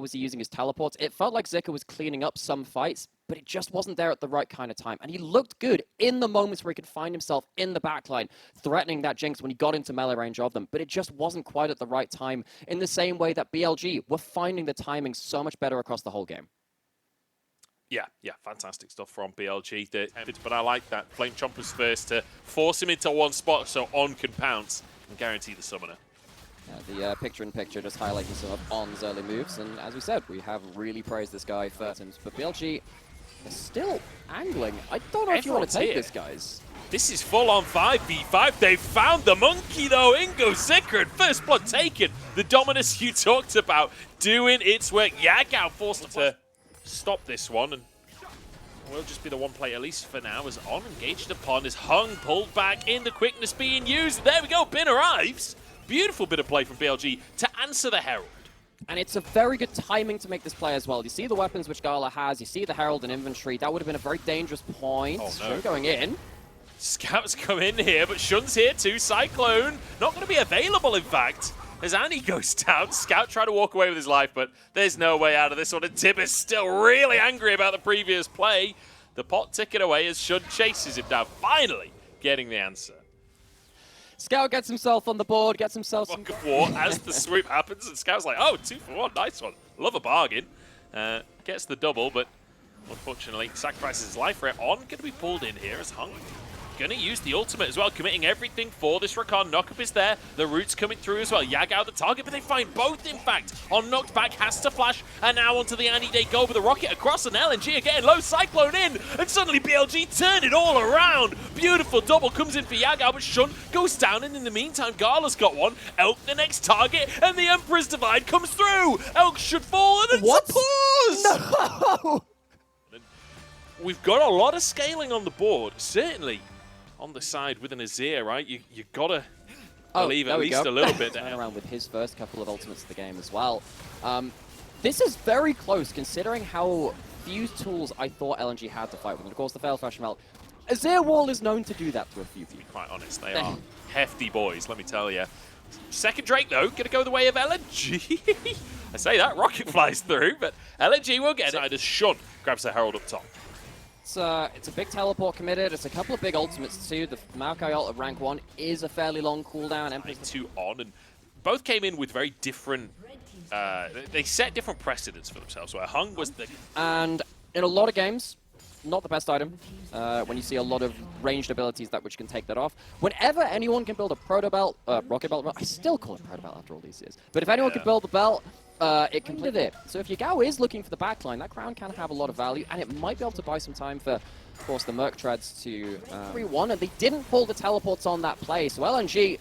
was he using his teleports? It felt like Zika was cleaning up some fights, but it just wasn't there at the right kind of time. And he looked good in the moments where he could find himself in the backline, threatening that Jinx when he got into melee range of them. But it just wasn't quite at the right time, in the same way that BLG were finding the timing so much better across the whole game. Yeah, fantastic stuff from BLG. But I like that. Flame Chomper's first to force him into one spot so On can pounce and guarantee the summoner. The picture-in-picture just highlighting some of On's early moves, and as we said, we have really praised this guy for items, but BLG is still angling. I don't know if you want to take this, guys. This is full-on 5v5. They found the monkey, though. In goes Zika, and first blood taken. The dominance you talked about doing its work. Yagao forced to stop this one, and will just be the one play, at least for now, as On engaged upon, is hung, pulled back in, the quickness being used. There we go, Bin arrives. Beautiful bit of play from BLG to answer the Herald. And it's a very good timing to make this play as well. You see the weapons which Gala has, you see the Herald in inventory. That would have been a very dangerous point. Oh, no. Shun going in. Scouts come in here, but Shun's here too. Cyclone, not going to be available, in fact. As Annie goes down, Scout tried to walk away with his life, but there's no way out of this one. And Tibbs still really angry about the previous play. The pot ticking away as Shun chases him down, finally getting the answer. Scout gets himself on the board, gets himself some war as the swoop happens, and Scout's like, oh, 2 for 1, nice one. Love a bargain. Gets the double, but unfortunately sacrifices his life for it. On going to be pulled in here as Hung going to use the ultimate as well, committing everything for this Rakan. Knockup is there. The root's coming through as well. Yagao the target, but they find both, in fact. On knocked back, has to flash, and now onto the Annie. They go with the rocket across, and LNG are getting low. Cyclone in, and suddenly BLG turn it all around. Beautiful double comes in for Yagao, but Shun goes down, and in the meantime, Gala's got one. Elk the next target, and the Emperor's Divide comes through. Elk should fall, and it's a pause! No! We've got a lot of scaling on the board, certainly. On the side with an Azir, right? You gotta believe at least a little bit. Turn around with his first couple of ultimates of the game as well. This is very close, considering how few tools I thought LNG had to fight with. And of course, the fail fashion melt. Azir Wall is known to do that to a few people. To be quite honest, they are hefty boys, let me tell you. Second Drake, though, gonna go the way of LNG. I say that, rocket flies through, but LNG will get it as Shun grabs the Herald up top. It's a big teleport committed. It's a couple of big ultimates too. The Maokai ult at rank 1 is a fairly long cooldown. Two On, and both came in with very different. They set different precedents for themselves. Where Hung was the and in a lot of games, not the best item. When you see a lot of ranged abilities that which can take that off. Whenever anyone can build a proto belt, rocket belt, I still call it proto belt after all these years. But if anyone can build the belt. It completed it. So if Yagao is looking for the backline, that crown can have a lot of value, and it might be able to buy some time for, of course, the Merc Treads to 3-1, and they didn't pull the teleports on that play. So LNG,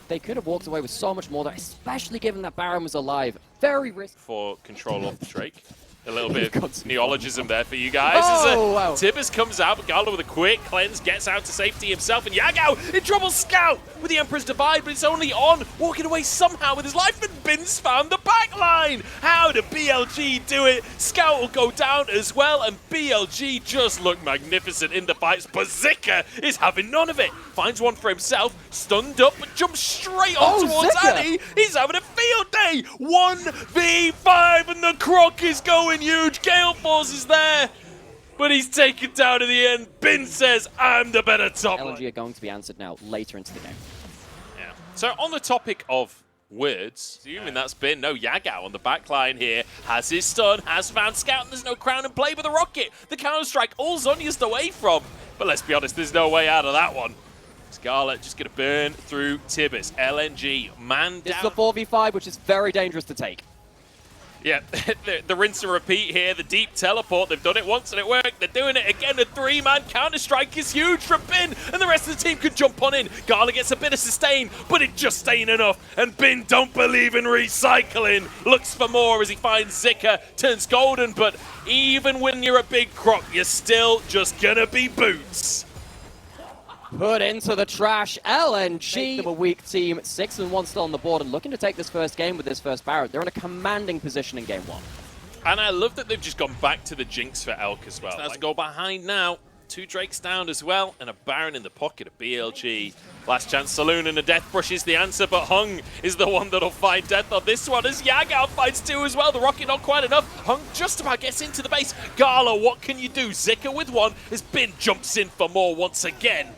they could have walked away with so much more there, especially given that Baron was alive. Very risky. For control of the Drake. A little bit of neologism there for you guys. Wow. Tibbs comes out, but Gala with a quick cleanse gets out to safety himself, and Yagao in trouble. Scout with the Emperor's Divide, but it's only On walking away somehow with his life, and Bin's found the backline. How did BLG do it? Scout will go down as well, and BLG just look magnificent in the fights, but Zika is having none of it. Finds one for himself, stunned up, but jumps straight on towards Zika. Annie. He's having a field day. 1v5, and the Croc is going huge. Gale Force is there, but he's taken down in the end. Bin says, I'm the better top lane. LNG are going to be answered now, later into the game. Yeah. So on the topic of words, assuming that's Bin, no Yagao on the back line here, has his stun, has found Scout, and there's no crown in play with the rocket. The counter-strike, all Zhonya's away from. But let's be honest, there's no way out of that one. Scarlet just going to burn through Tibbs. LNG, man down. This is a 4v5, which is very dangerous to take. Yeah, the rinse and repeat here, the deep teleport, they've done it once and it worked, they're doing it again, the 3-man counter-strike is huge from Bin, and the rest of the team could jump on in. Gala gets a bit of sustain, but it just ain't enough, and Bin don't believe in recycling, looks for more as he finds Zika, turns golden, but even when you're a big croc, you're still just gonna be boots. Put into the trash. LNG, a weak team, 6-1 still on the board, and looking to take this first game with this first Barret. They're in a commanding position in game 1. And I love that they've just gone back to the Jinx for Elk as well. Let's go behind now. 2 Drakes down as well, and a Baron in the pocket of BLG. Last chance saloon and a death brush is the answer, but Hung is the one that'll find death on this one as Yagao finds 2 as well. The rocket not quite enough. Hung just about gets into the base. Gala, what can you do? Zika with 1 as Bin jumps in for more once again.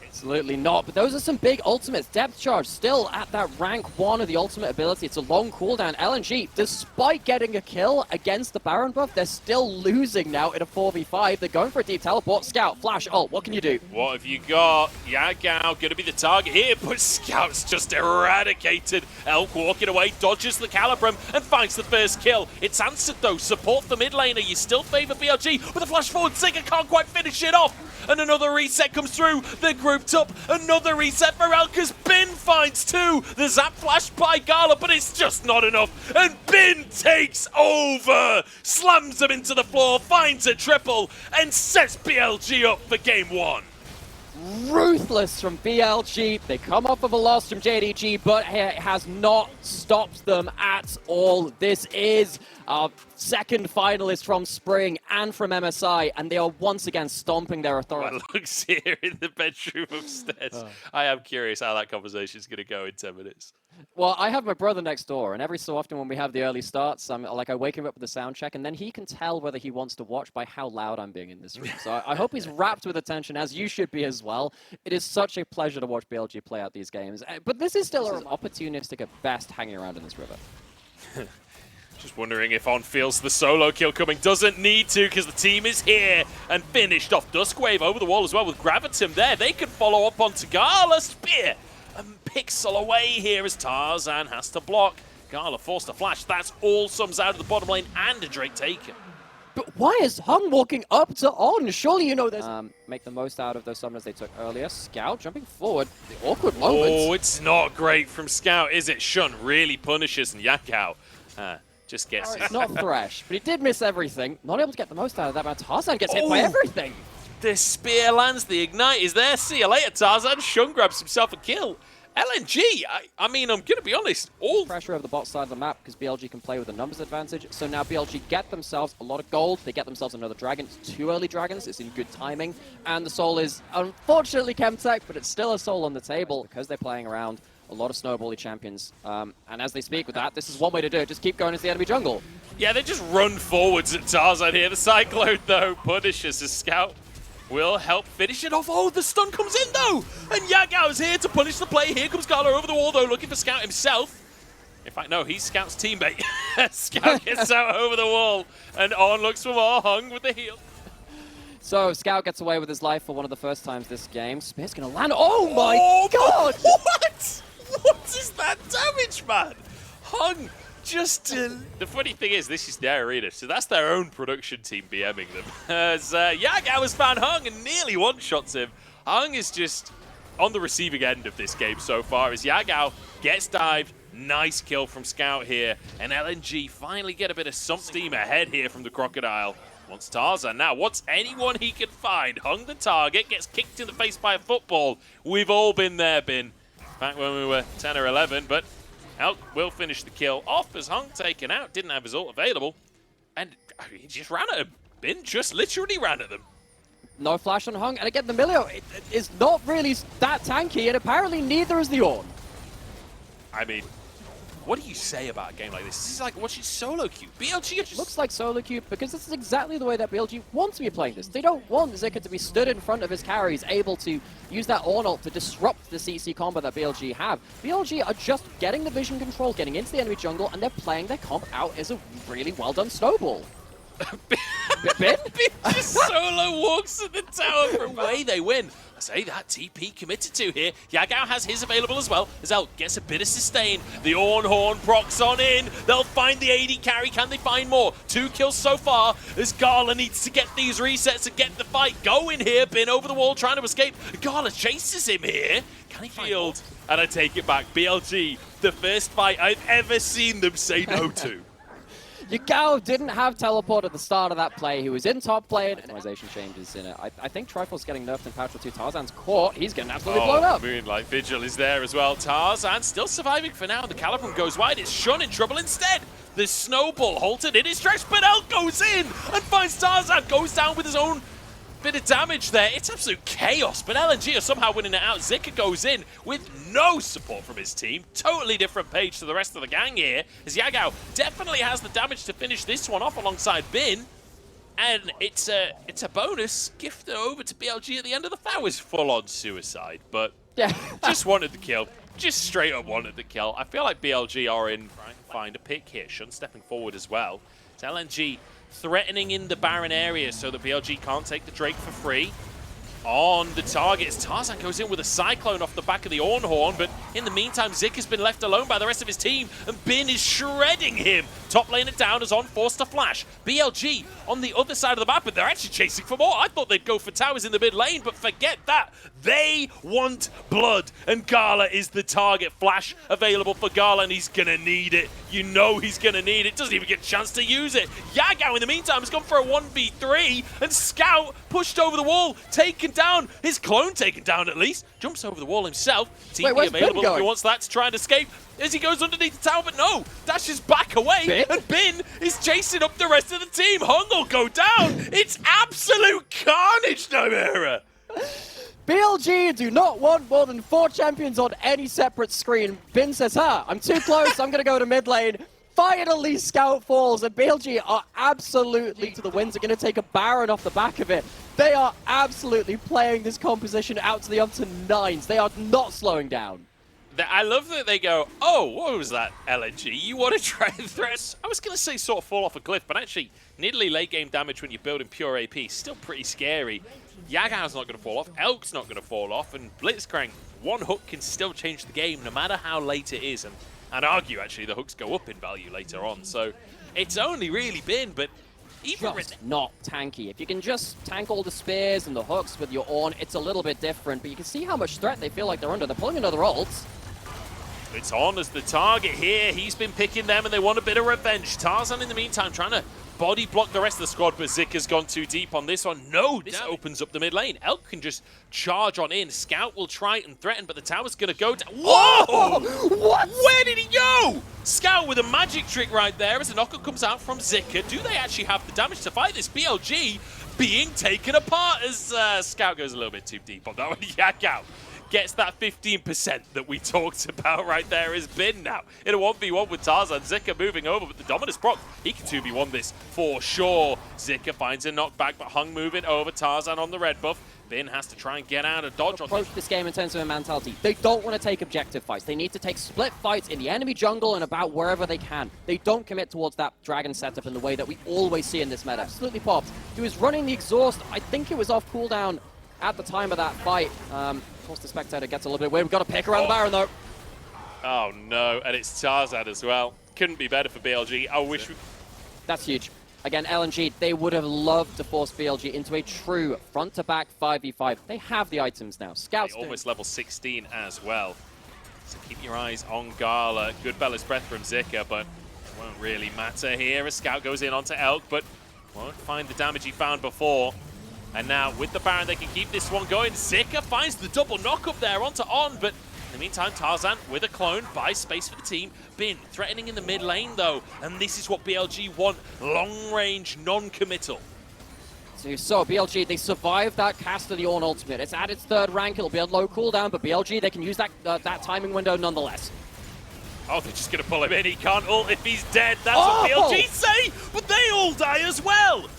Absolutely not, but those are some big ultimates. Depth Charge still at that rank 1 of the ultimate ability. It's a long cooldown. LNG, despite getting a kill against the Baron buff, they're still losing now in a 4v5. They're going for a deep teleport. Scout, flash, ult, what can you do? What have you got? Yagao going to be the target here, but Scout's just eradicated. Elk walking away, dodges the Calibrum, and finds the first kill. It's answered though. Support the mid laner. You still favor BLG with a flash forward. Zika can't quite finish it off. And another reset comes through. They're grouped up. Another reset for Elka's. Bin finds 2. The zap flash by Gala, but it's just not enough. And Bin takes over. Slams him into the floor, finds a triple, and sets BLG up for game 1. Ruthless from BLG. They come off of a loss from JDG, but it has not stopped them at all. This is our second finalist from Spring and from MSI, and they are once again stomping their authority. Well, looks here in the bedroom upstairs. I am curious how that conversation is going to go in 10 minutes. Well, I have my brother next door, and every so often when we have the early starts, I wake him up with a sound check, and then he can tell whether he wants to watch by how loud I'm being in this room. So I hope he's wrapped with attention, as you should be as well. It is such a pleasure to watch BLG play out these games, but this is still an opportunistic at best hanging around in this river. Just wondering if On feels the solo kill coming. Doesn't need to, because the team is here and finished off. Duskwave over the wall as well with Gravitum there. They can follow up on Tagala. Spear and Pixel away here as Tarzan has to block. Gala forced to flash. That's all sums out of the bottom lane and a Drake taken. But why is Hung walking up to On? Surely you know this. Make the most out of those summoners they took earlier. Scout jumping forward. The awkward moment. Oh, it's not great from Scout, is it? Shun really punishes and Yakao just gets it. It's not Thresh, but he did miss everything. Not able to get the most out of that, but Tarzan gets hit by everything. The spear lands, the ignite is there. See you later, Tarzan. Shun grabs himself a kill. LNG, I mean, I'm going to be honest, all pressure over the bot side of the map because BLG can play with a numbers advantage. So now BLG get themselves a lot of gold. They get themselves another dragon. It's 2 early dragons. It's in good timing. And the soul is unfortunately Chemtech, but it's still a soul on the table because they're playing around a lot of snowbally champions. And as they speak with that, this is one way to do it. Just keep going into the enemy jungle. Yeah, they just run forwards at Tarzan here. The Cyclone, though, punishes the Scout. Will help finish it off. Oh, the stun comes in, though! And Yagao's here to punish the play. Here comes Gala over the wall, though, looking for Scout himself. In fact, no, he's Scout's teammate. Scout gets out over the wall, and On looks for more. Hung with the heal. So, Scout gets away with his life for one of the first times this game. Spear's gonna land. Oh my god! What? What is that damage, man? Hung just The funny thing is, this is their arena, so that's their own production team BMing them. As Yagao has found Hung and nearly one-shots him. Hung is just on the receiving end of this game so far as Yagao gets dived. Nice kill from Scout here. And LNG finally get a bit of some steam ahead here from the Crocodile. Wants Tarzan now. Wants anyone he can find. Hung the target, gets kicked in the face by a football. We've all been there, Bin. Back when we were 10 or 11, but Elk will finish the kill off as Hung taken out. Didn't have his ult available. And he just ran at him. Bin just literally ran at them. No flash on Hung. And again, the Milio is not really that tanky, and apparently neither is the Ornn. I mean, what do you say about a game like this? This is like watching solo queue. BLG just looks like solo queue because this is exactly the way that BLG wants to be playing this. They don't want Zika to be stood in front of his carries, able to use that Ornn ult to disrupt the CC combo that BLG have. BLG are just getting the vision control, getting into the enemy jungle, and they're playing their comp out as a really well done snowball. Bin just solo walks to the tower for away they win. I say that TP committed to here. Yagao has his available as well. As Elk gets a bit of sustain. The Ornn Horn procs on in. They'll find the AD carry. Can they find more? 2 kills so far as Gala needs to get these resets and get the fight going here. Bin over the wall trying to escape. Gala chases him here. Can he field? And I take it back. BLG, the first fight I've ever seen them say no to. Yagao didn't have teleport at the start of that play. He was in top lane. Optimization changes in it. I think Trifle's getting nerfed in Patch 2. Tarzan's caught. He's getting absolutely blown up. Moonlight Vigil is there as well. Tarzan still surviving for now. The Calibrum goes wide. It's Shun in trouble instead. The Snowball halted in his tracks, but Elk goes in and finds Tarzan. Goes down with his own Bit of damage there. It's absolute chaos, but LNG are somehow winning it out. Zika goes in with no support from his team. Totally different page to the rest of the gang here, as Yagao definitely has the damage to finish this one off alongside Bin. And it's a bonus gift over to BLG at the end of the fight. That was full-on suicide, but Yeah. just wanted the kill. Just straight up wanted the kill. I feel like BLG are in trying to find a pick here. Shun stepping forward as well. It's LNG threatening in the Baron area so that BLG can't take the Drake for free. On the target, as Tarzan goes in with a Cyclone off the back of the Ornhorn, but in the meantime, Zik has been left alone by the rest of his team, and Bin is shredding him. Top lane it down as On forced to flash. BLG on the other side of the map, but they're actually chasing for more. I thought they'd go for towers in the mid lane, but forget that. They want blood, and Gala is the target. Flash available for Gala, and he's gonna need it. You know he's gonna need it. Doesn't even get a chance to use it. Yagao, in the meantime, has gone for a 1v3, and Scout pushed over the wall, taken down, his clone taken down at least, jumps over the wall himself. TP where's available Bin if he wants that to try and escape as he goes underneath the tower, but no, dashes back away, Bin? and Bin is chasing up the rest of the team. Hung will go down. It's absolute carnage, Nomura. BLG do not want more than 4 champions on any separate screen. Bin says, I'm too close, I'm going to go to mid lane. Finally, Scout falls, and BLG are absolutely to the wins. They're going to take a Baron off the back of it. They are absolutely playing this composition out to the up to 9s. They are not slowing down. I love that they go, oh, what was that, LNG? You want to try and threaten? I was going to say sort of fall off a cliff, but actually, nearly late game damage when you're building pure AP, still pretty scary. Yagao's not going to fall off, Elk's not going to fall off, and Blitzcrank, one hook can still change the game no matter how late it is, and I'd argue actually the hooks go up in value later on, so it's only really been, but even Just not tanky. If you can just tank all the spears and the hooks with your Ornn, it's a little bit different, but you can see how much threat they feel like they're under. They're pulling another ult. It's On as the target here. He's been picking them and they want a bit of revenge. Tarzan in the meantime trying to body block the rest of the squad, but Zik has gone too deep on this one. No, this opens up the mid lane. Elk can just charge on in. Scout will try and threaten, but the tower's going to go down. Whoa! What? Where did he go? Scout with a magic trick right there as the knockup comes out from Zika. Do they actually have the damage to fight this? BLG being taken apart as Scout goes a little bit too deep on that one. Yagao gets that 15% that we talked about right there as Bin now. In a 1v1 with Tarzan, Zika moving over, but the Dominus proc, he can 2v1 this for sure. Zika finds a knockback, but Hung moving over, Tarzan on the red buff. Bin has to try and get out of dodge. Approach this game in terms of a mentality. They don't want to take objective fights. They need to take split fights in the enemy jungle and about wherever they can. They don't commit towards that dragon setup in the way that we always see in this meta. Absolutely popped. He was running the exhaust. I think it was off cooldown at the time of that fight. Of course, the spectator gets a little bit weird. We've got to pick around the Baron, though. Oh, no. And it's Tarzan as well. Couldn't be better for BLG. I wish we... That's huge. Again, LNG, they would have loved to force BLG into a true front-to-back 5v5. They have the items now. Scouts almost level 16 as well. So keep your eyes on Gala. Good Bella's Breath from Zika, but it won't really matter here as Scout goes in onto Elk, but won't find the damage he found before. And now, with the Baron, they can keep this one going. Zika finds the double knock-up there onto On, but in the meantime, Tarzan with a clone buys space for the team. Bin threatening in the mid lane, though, and this is what BLG want. Long-range, non-committal. So BLG, they survived that cast of the Ornn ultimate. It's at its 3rd rank. It'll be a low cooldown, but BLG, they can use that timing window nonetheless. Oh, they're just going to pull him in. He can't ult if he's dead. That's what BLG say, but they all die as well.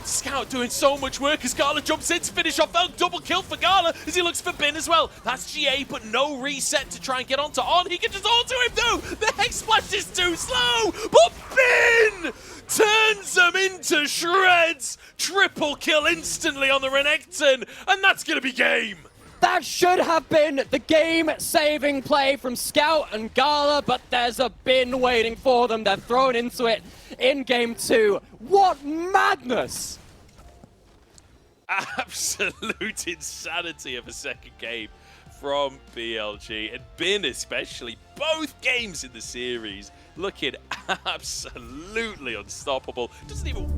Scout doing so much work as Gala jumps in to finish off Elk. Double kill for Gala as he looks for Bin as well. That's GA, but no reset to try and get onto On. He can just auto him though. The Hex Splash is too slow, but Bin turns them into shreds. Triple kill instantly on the Renekton, and that's going to be game. That should have been the game-saving play from Scout and Gala, but there's a Bin waiting for them. They're thrown into it in Game 2. What madness! Absolute insanity of a second game from BLG, and Bin especially. Both games in the series looking absolutely unstoppable. Doesn't even